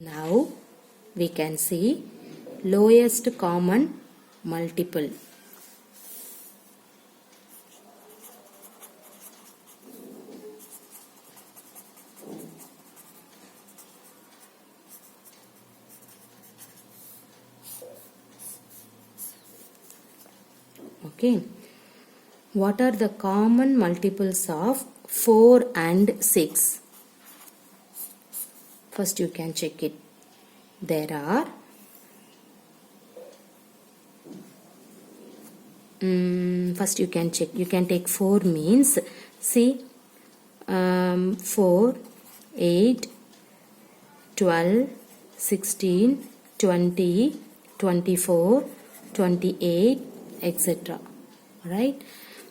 Now we can see lowest common multiple. Okay. What are the common multiples of 4 and 6? First you can check it. There are first you can check. You can take 4 means see 4, 8, 12, 16, 20, 24, 28, etc. Right?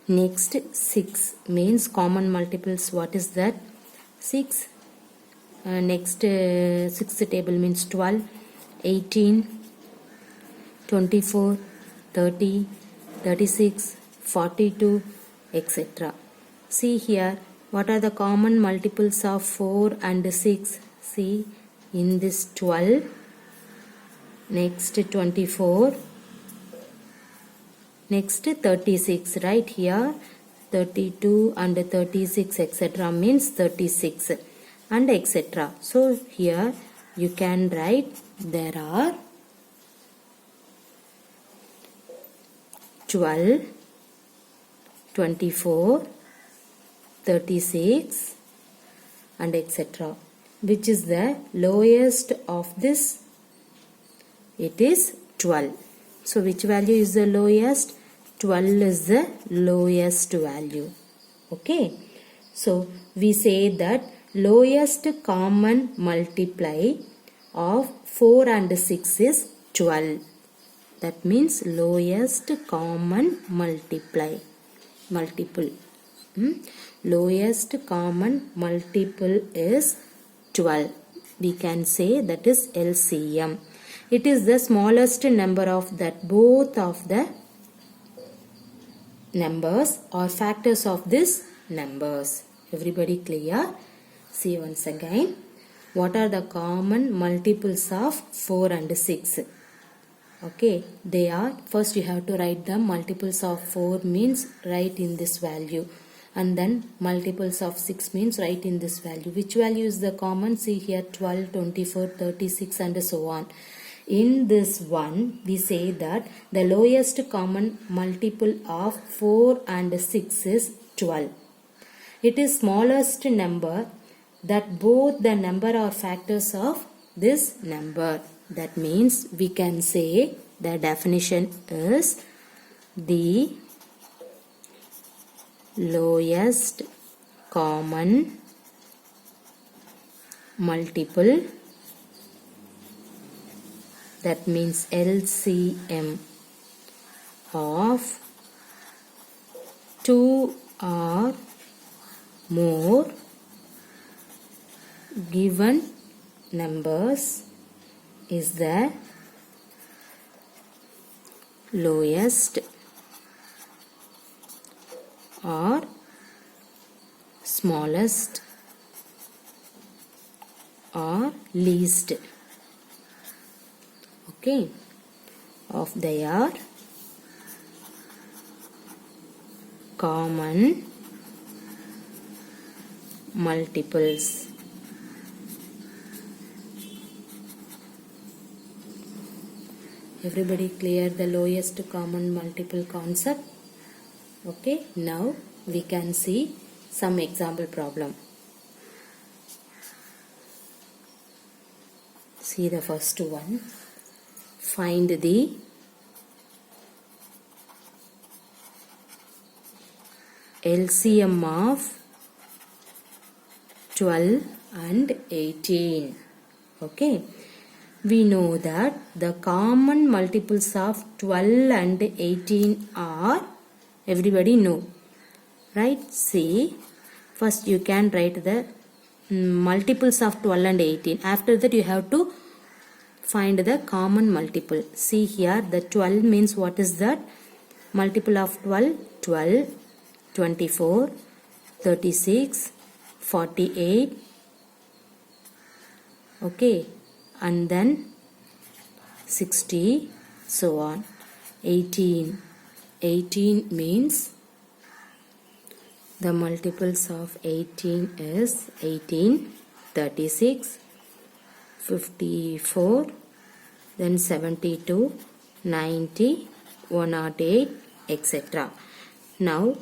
Next 6 means common multiples. What is that? 6. Next sixth table means 12, 18, 24, 30, 36, 42, etc. See here, what are the common multiples of 4 and 6? See, in this 12, next 24, next 36, right here 32 and 36, etc. means 36 and etc. So here you can write there are 12, 24, 36 and etc. Which is the lowest of this? It is 12. So which value is the lowest? 12 is the lowest value. Okay. So we say that lowest common multiply of 4 and 6 is 12. That means lowest common multiple. Lowest common multiple is 12. We can say that is LCM. It is the smallest number of that both of the numbers or factors of this numbers. Everybody clear? See once again. What are the common multiples of 4 and 6? Okay, they are, first you have to write the multiples of 4 means write in this value, and then multiples of 6 means write in this value. Which value is the common? See here 12, 24, 36 and so on. In this one we say that the lowest common multiple of 4 and 6 is 12. It is smallest number that both the number are factors of this number. That means we can say the definition is the lowest common multiple, that means LCM, of 2 or more given numbers is the lowest or smallest or least, okay, of their common multiples. Everybody clear the lowest common multiple concept? Okay, now we can see some example problem. See the first one. Find the LCM of 12 and 18. Okay. We know that the common multiples of 12 and 18 are, everybody know, right? See, first you can write the multiples of 12 and 18. After that you have to find the common multiple. See here the 12 means what is that? Multiple of 12, 12, 24, 36, 48. Okay. and then 60, so on. 18. 18 means the multiples of 18 is 18, 36, 54, then 72, 90, 108, etc. Now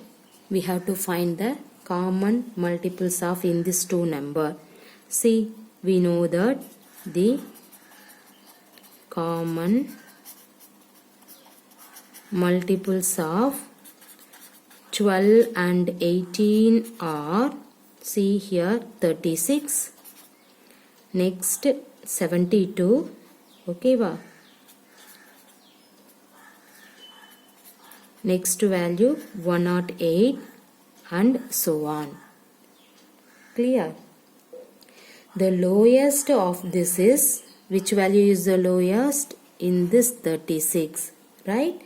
we have to find the common multiples of in this two number. See, we know that the common multiples of 12 and 18 are, see here, 36, next 72, okay va, next value 108 and so on. Clear? The lowest of this is, which value is the lowest? In this 36, right?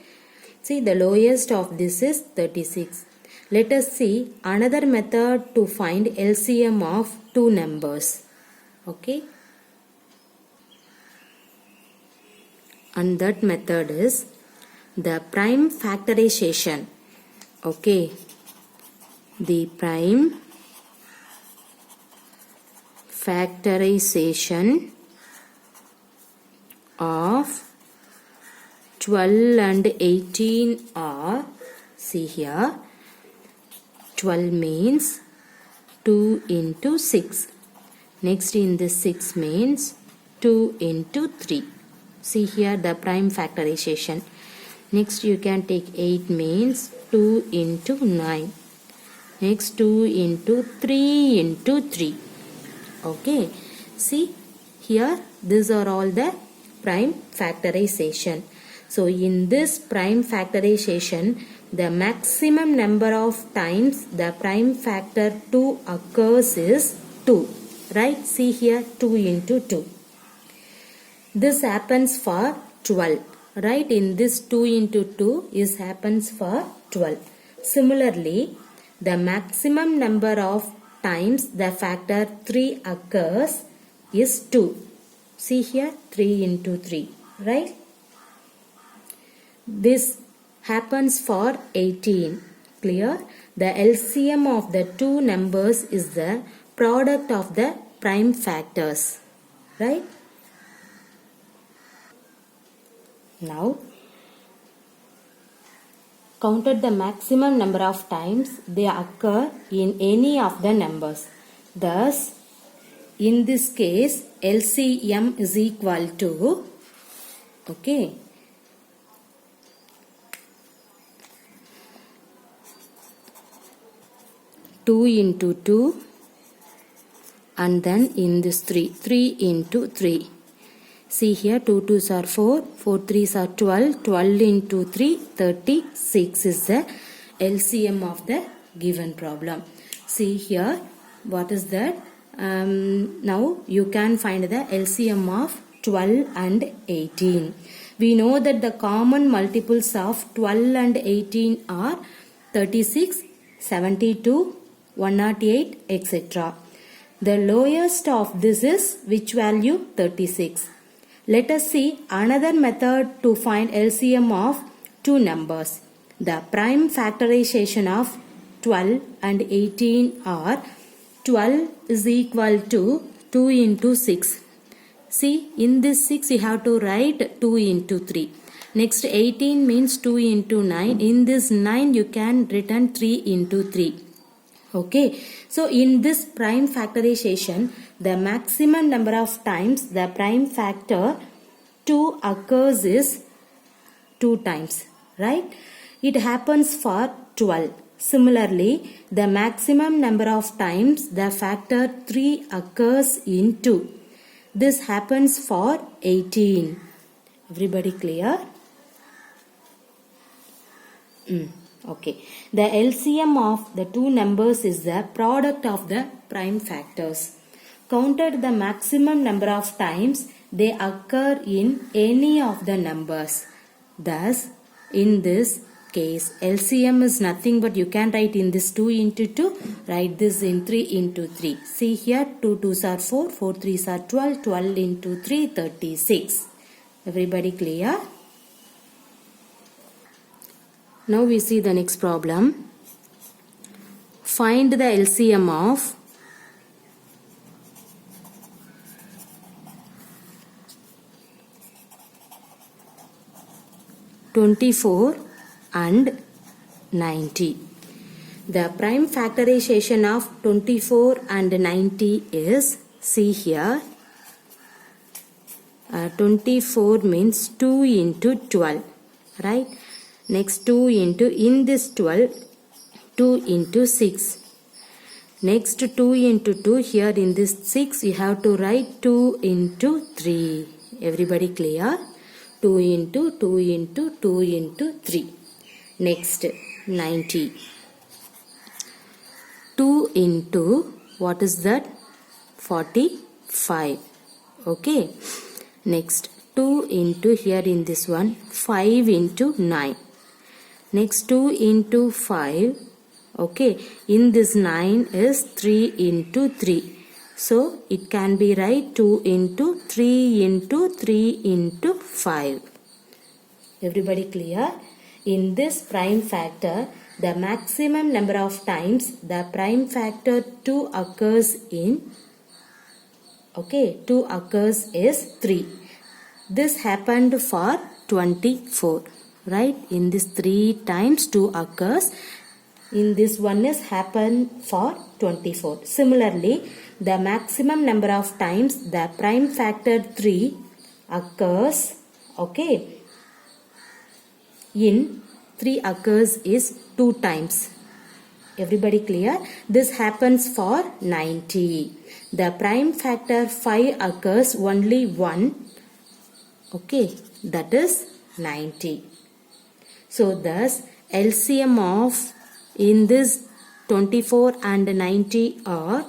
See, the lowest of this is 36. Let us see another method to find LCM of two numbers. Okay? And that method is the prime factorization. Okay? The prime factorization of 12 and 18 are, see here, 12 means 2 into 6. Next in this 6 means 2 into 3. See here the prime factorization. Next you can take 8 means 2 into 9. Next 2 into 3 into 3. Okay. See here these are all the prime factorization. So in this prime factorization, the maximum number of times the prime factor 2 occurs is 2. Right? See here 2 into 2. This happens for 12. Right? In this 2 into 2 is happens for 12. Similarly, the maximum number of times the factor 3 occurs is 2. See here 3 into 3. Right? This happens for 18. Clear? The LCM of the two numbers is the product of the prime factors. Right? Now, counted the maximum number of times they occur in any of the numbers. Thus, in this case, LCM is equal to, okay, 2 into 2 and then in this 3 into 3. See here 2 2s are 4, 4 3s are 12, 12 into 3, 36 is the LCM of the given problem. See here what is that? Now you can find the LCM of 12 and 18. We know that the common multiples of 12 and 18 are 36, 72, 108, etc. The lowest of this is which value? 36. Let us see another method to find LCM of two numbers. The prime factorization of 12 and 18 are 12 is equal to 2 into 6. See, in this 6 you have to write 2 into 3. Next 18 means 2 into 9. In this 9 you can written 3 into 3. Okay, so in this prime factorization, the maximum number of times the prime factor 2 occurs is 2 times, right? It happens for 12. Similarly, the maximum number of times the factor 3 occurs in 2. This happens for 18. Everybody clear? Okay. The LCM of the two numbers is the product of the prime factors. Counted the maximum number of times they occur in any of the numbers. Thus, in this case, LCM is nothing but you can write in this 2 into 2, write this in 3 into 3. See here, 2 2s are 4, 4 3s are 12, 12 into 3, 36. Everybody clear? Now we see the next problem. Find the LCM of 24 and 90. The prime factorization of 24 and 90 is, see here, 24 means 2 into 12, right? Next 2 into, in this 12, 2 into 6. Next 2 into 2, here in this 6, you have to write 2 into 3. Everybody clear? 2 into 2 into 2 into 3. Next 90. 2 into, what is that? 45. Okay. Next 2 into, here in this one, 5 into 9. Next 2 into 5. Okay. In this 9 is 3 into 3. So it can be right 2 into 3 into 3 into 5. Everybody clear? In this prime factor, the maximum number of times the prime factor 2 occurs in, okay, 2 occurs is 3. This happened for 24, right? In this 3 times 2 occurs. In this one is happened for 24. Similarly, the maximum number of times the prime factor 3 occurs, okay, in 3 occurs is 2 times. Everybody clear? This happens for 90. The prime factor 5 occurs only 1, okay, that is 90. So thus LCM of, in this 24 and 90 are,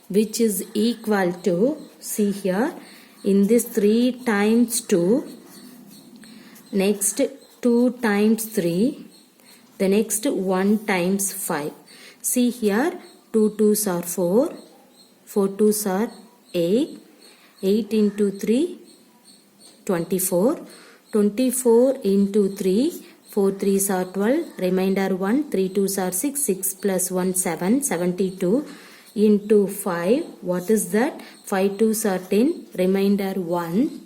which is equal to, see here, in this 3 times 2, next 2 times 3, the next 1 times 5. See here, 2 2s are 4, 4 2s are 8, 8 into 3, 24, 24 into 3, 4 3s are 12, remainder 1, 3 2s are 6, 6 plus 1 7, 72 into 5, what is that? 5 2s are 10, remainder 1,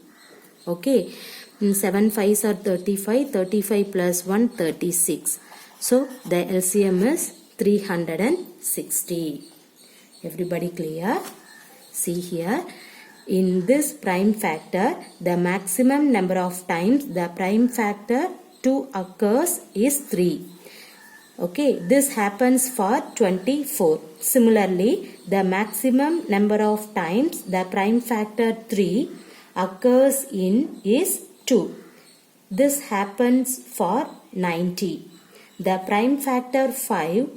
okay, 7 5s are 35, 35 plus 1 36. So the LCM is 360. Everybody clear? See here, in this prime factor, the maximum number of times the prime factor 2 occurs is 3. Okay, this happens for 24. Similarly, the maximum number of times the prime factor 3 occurs in is 2. This happens for 90. The prime factor 5,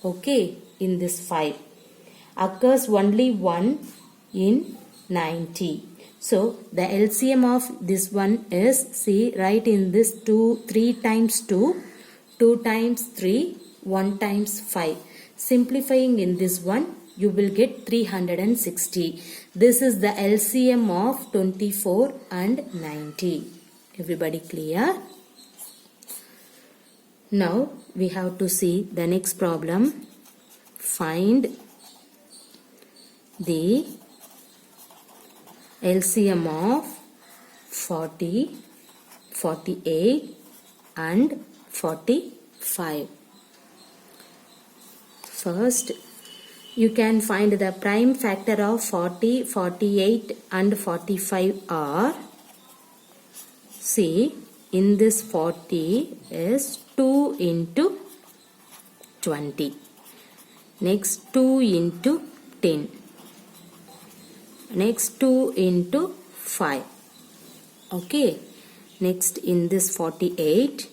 okay, in this 5 occurs only 1 in 90. So the LCM of this one is, see, right in this 2, 3 times 2, 2 times 3, 1 times 5. Simplifying in this one, you will get 360. This is the LCM of 24 and 90. Everybody clear? Now we have to see the next problem. Find the LCM of 40, 48 and 45. First, you can find the prime factor of 40, 48 and 45 are, see, in this 40 is 2 into 20. Next 2 into 10. Next 2 into 5. Okay. Next in this 48,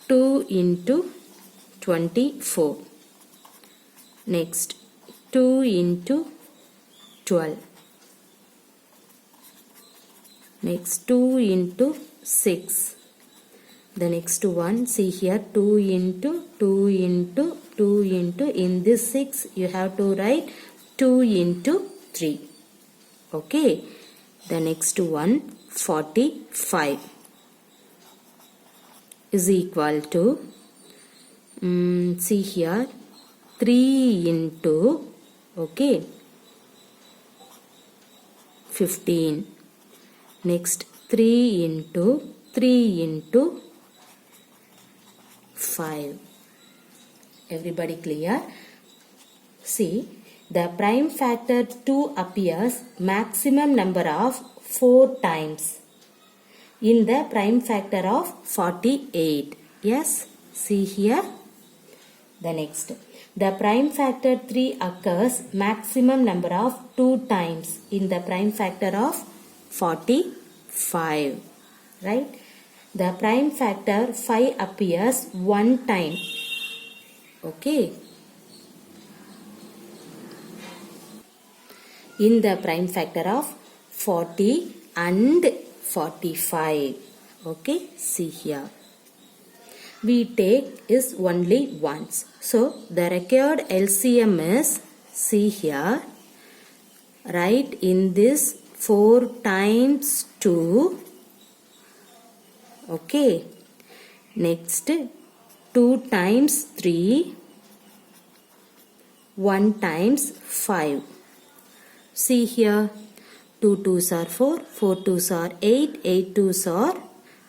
2 into 24. Next 2 into 12. Next 2 into 6. The next one, see here, 2 into 2 into 2 into, in this 6 you have to write 2 into 3. Okay. The next one, 45 is equal to, see here, 3 into, okay, 15. Next, 3 into 3 into 5. Everybody clear? See, the prime factor 2 appears maximum number of 4 times in the prime factor of 48. Yes, see here. The next, the prime factor 3 occurs maximum number of 2 times in the prime factor of 45. Right? The prime factor 5 appears 1 time. Okay. In the prime factor of 40 and 45. Okay. See here. We take is only once. So, the required LCM is, see here, write in this 4 times 2. Okay. Next, 2 times 3, 1 times 5. See here, 2 2s are 4, 4 2s are 8, 8 2s are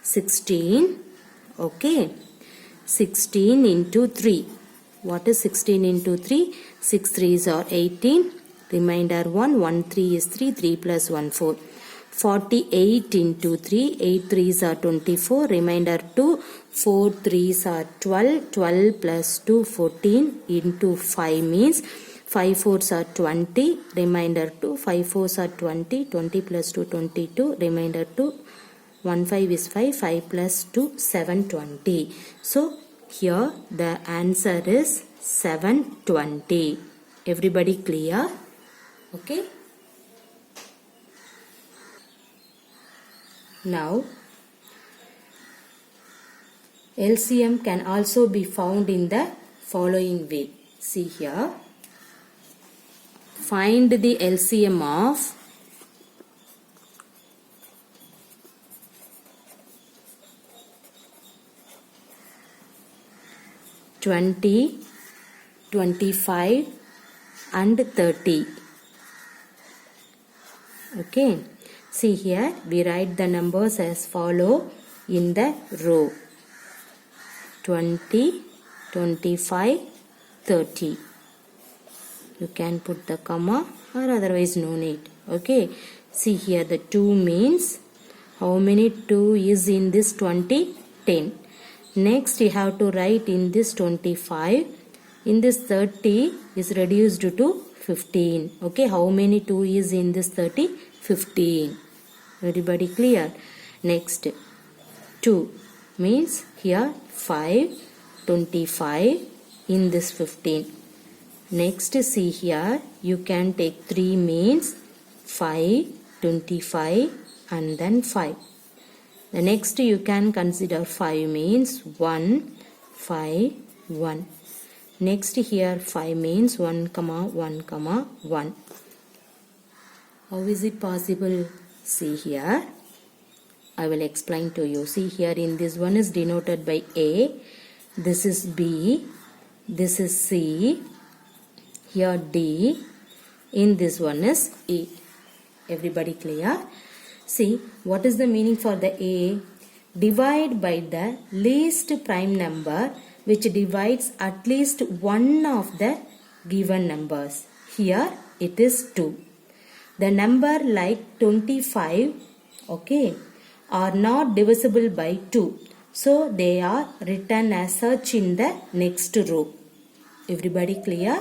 16. Okay. 16 into 3. What is 16 into 3? 6 3s are 18. Remainder 1, 1 3 is 3, 3 plus 1 4. 48 into 3, 8 3s are 24, remainder 2, 4 3s are 12, 12 plus 2, 14 into 5 means 5 4s are 20, remainder 2, 5 4s are 20, 20 plus 2, 22, remainder 2, 1 5 is 5, 5 plus 2, 720. So, here the answer is 720. Everybody clear? Okay. Now, LCM can also be found in the following way. See here. Find the LCM of 20, 25 and 30. Okay. See here, we write the numbers as follow in the row. 20, 25, 30. You can put the comma or otherwise no need. Okay. See here, the 2 means how many 2 is in this 20? 10. Next, you have to write in this 25. In this 30 is reduced to 15. Okay. How many 2 is in this 30? 15. Everybody clear? Next, 2 means here 5, 25 in this 15. Next, see here, you can take 3 means 5, 25 and then 5. The next you can consider 5 means 1, 5, 1. Next here 5 means 1, 1, 1. How is it possible? See here. I will explain to you. See here, in this one is denoted by A. This is B. This is C. Here D. In this one is E. Everybody clear? See, what is the meaning for the A? Divide by the least prime number which divides at least one of the given numbers. Here it is 2. The number like 25, okay, are not divisible by 2. So they are written as such in the next row. Everybody clear?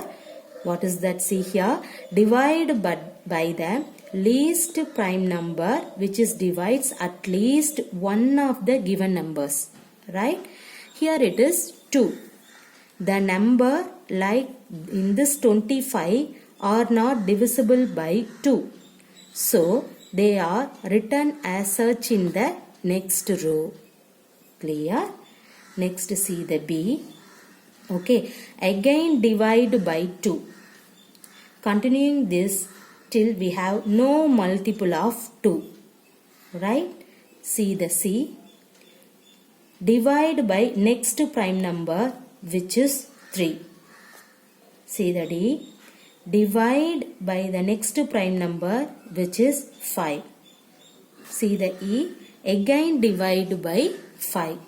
What is that? See here. Divide by the least prime number which is divides at least one of the given numbers. Right? Here it is 2. The number like in this 25 are not divisible by 2. So, they are written as such in the next row. Clear? Next see the B. Okay, again divide by 2. Continuing this till we have no multiple of 2. Right? See the C. Divide by next prime number which is 3. See the D. Divide by the next prime number which is 5. See the E. Again divide by 5.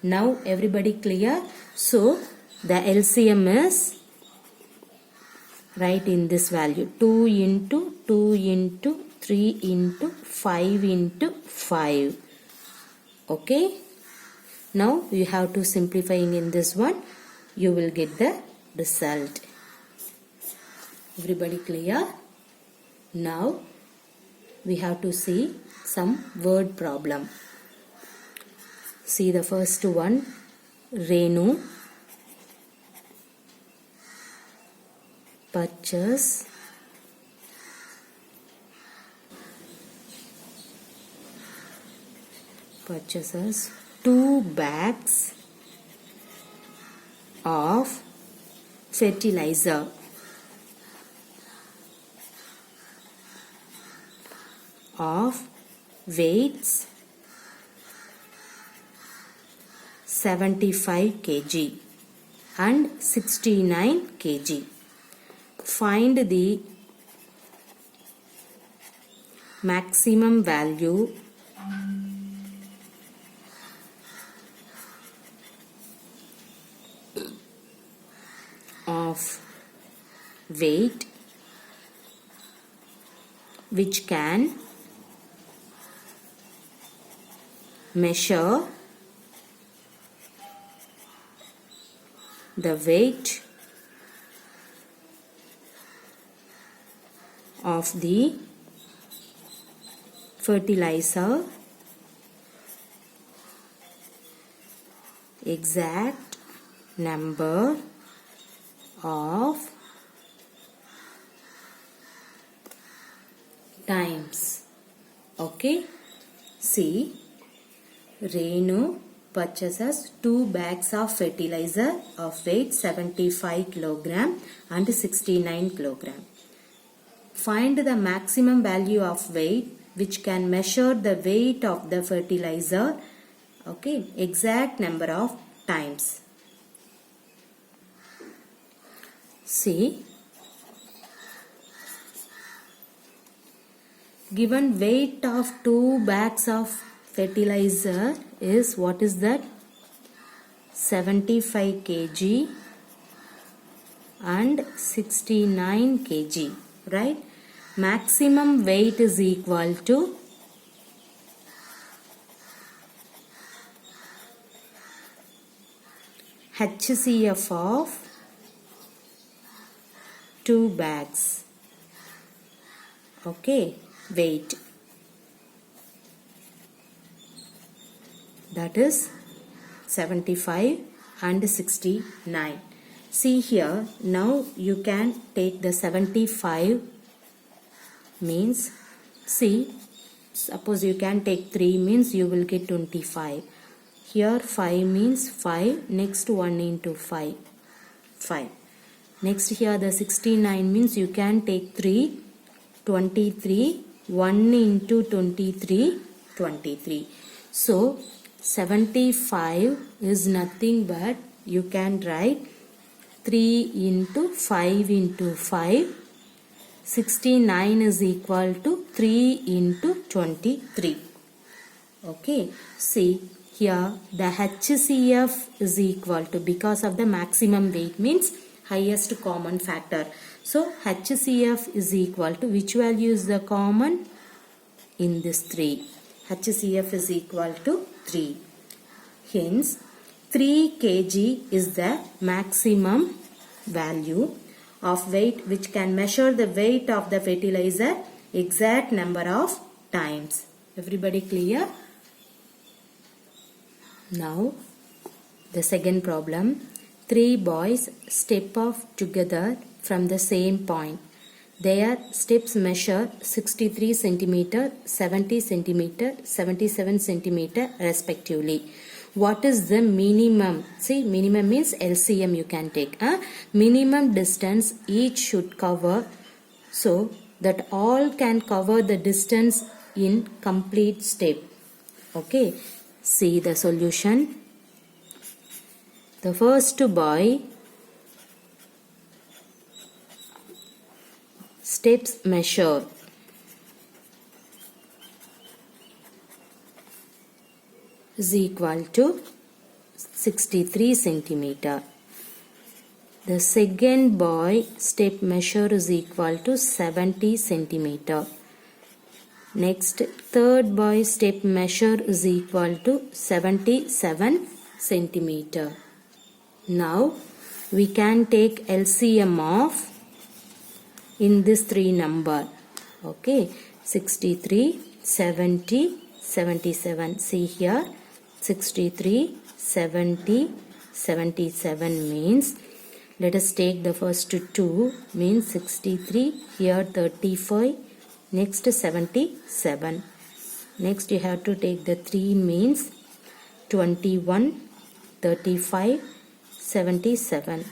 Now everybody clear? So the LCM is right in this value 2 into 2 into 3 into 5 into 5. Okay. Now you have to simplifying in this one. You will get the result. Everybody clear? Now we have to see some word problem. See the first one. Renu purchases 2 bags of fertilizer of weights 75 kg and 69 kg. Find the maximum value of weight which can measure the weight of the fertilizer, exact number of times. Okay. See, Renu purchases 2 bags of fertilizer of weight 75 kg and 69 kg. Find the maximum value of weight which can measure the weight of the fertilizer. Okay, exact number of times. See, given weight of 2 bags of fertilizer is, what is that? 75 kg and 69 kg, right? Maximum weight is equal to HCF of 2 bags. Okay, weight. That is 75 and 69. See here, now you can take the 75 means, see, suppose you can take 3 means you will get 25. Here 5 means 5, next 1 into 5, 5. Next here the 69 means you can take 3, 23, 1 into 23, 23. So 75 is nothing but you can write 3 into 5 into 5. 69 is equal to 3 into 23. Okay. See here the HCF is equal to, because of the maximum weight means highest common factor. So HCF is equal to, which value is the common? In this 3. HCF is equal to 3. Hence 3 kg is the maximum value of weight which can measure the weight of the fertilizer exact number of times. Everybody clear? Now the second problem. 3 boys step off together from the same point. Their steps measure 63 cm, 70 cm, 77 cm respectively. what is the minimum? See, minimum means LCM you can take. Minimum distance each should cover so that all can cover the distance in complete step. Okay, see the solution. The first boy steps measure is equal to 63 centimeter. The second boy step measure is equal to 70 centimeter. Next, third boy step measure is equal to 77 centimeter. Now, we can take LCM of in this three number. Okay, 63, 70, 77. See here, 63, 70, 77 means, let us take the first two, means 63, here 35, next 77. Next you have to take the 3 means 21, 35, 77.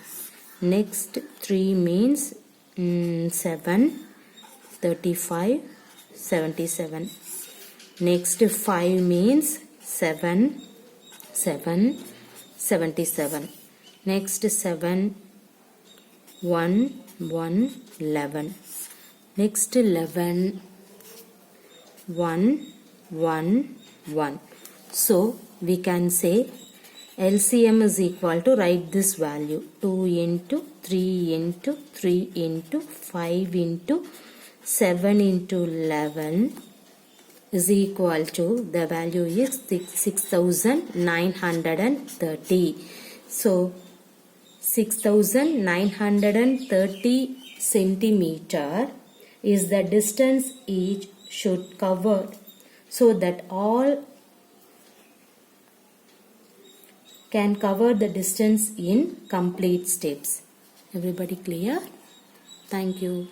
Next 3 means 7, 35, 77. Next 5 means 7, 77. Next 7, 1, 11. Next 11, 1, 1, 1. So we can say LCM is equal to, write this value, 2 into 3 into 3 into 5 into 7 into 11 is equal to, the value is 6930. So 6930 centimeter is the distance each should cover so that all can cover the distance in complete steps. Everybody clear? Thank you.